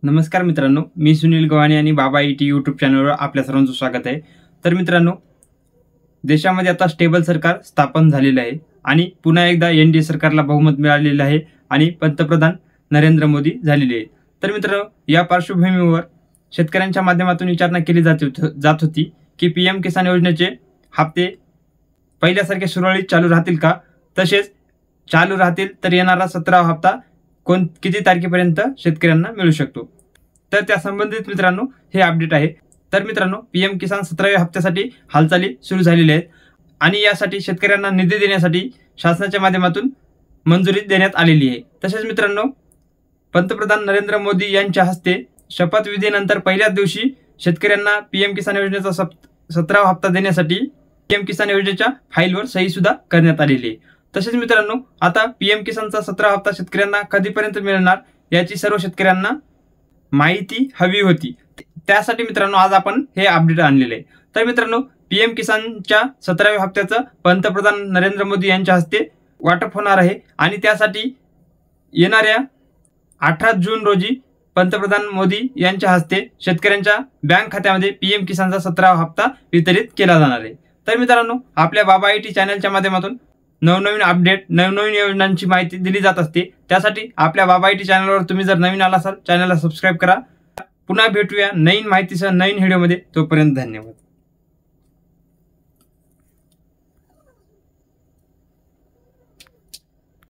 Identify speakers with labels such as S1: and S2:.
S1: नमस्कार मित्रांनो, मी सुनील गव्हाणे आणि बाबा ईटी यूट्यूब चॅनलवर आपल्या सर्वांचं स्वागत आहे। तर मित्रांनो, देशामध्ये आता स्टेबल सरकार स्थापन झालेलं आहे आणि पुन्हा एकदा एनडीए सरकारला बहुमत मिळालेलं आहे आणि पंतप्रधान नरेंद्र मोदी झालेले आहेत। तर मित्रांनो, या पार्श्वभूमीवर शेतकऱ्यांच्या माध्यमातून विचारणा केली जात होती की पीएम किसान योजनेचे हप्ते पहिल्यासारखे सुरळीत चालू राहतील का, तसेच चालू राहतील तर येणारा 17वा हप्ता किती तारखेपर्यंत शेतकऱ्यांना मिळू शकतो। तर त्या संबंधित मित्रांनो हे अपडेट आहे। तर मित्रांनो, पीएम किसान 17व्या हप्त्यासाठी हालचाली सुरू झालेल्या आहेत आणि यासाठी शेतकऱ्यांना निधी देण्यासाठी शासनाच्या माध्यमातून मंजुरी देण्यात आलेली आहे। तसेच मित्रांनो, पंतप्रधान नरेंद्र मोदी यांच्या हस्ते शपथविधीनंतर पहिल्याच दिवशी शेतकऱ्यांना पीएम किसान योजनेचा 17वा हप्ता देण्यासाठी पीएम किसान योजनेच्या फाईलवर सही सुद्धा करण्यात आलेली आहे। तसेच मित्रांनो, आता पीएम किसानचा 17वा हप्ता शेतकऱ्यांना कधीपर्यंत मिळणार याची सर्व शेतकऱ्यांना माहिती हवी होती। त्यासाठी मित्रांनो आज आपण हे अपडेट आणलेले आहे। तर मित्रांनो, पीएम किसानच्या 17व्या हप्त्याचं पंतप्रधान नरेंद्र मोदी यांच्या हस्ते वाटप होणार आहे आणि त्यासाठी येणाऱ्या 18 जून रोजी पंतप्रधान मोदी यांच्या हस्ते शेतकऱ्यांच्या बँक खात्यामध्ये पीएम किसानचा 17वा हप्ता वितरित केला जाणार आहे। तर मित्रांनो, आपल्या बाबा ईटी चॅनलच्या माध्यमातून नवनवीन अपडेट, नवनवीन योजनांची माहिती दिली जात असते। त्यासाठी आपल्या बाबा ईटी चॅनलवर तुम्ही जर नवीन आला असाल, चॅनलला सबस्क्राइब करा। पुन्हा भेटूया नवीन माहितीसह नवीन व्हिडिओमध्ये। तोपर्यंत धन्यवाद।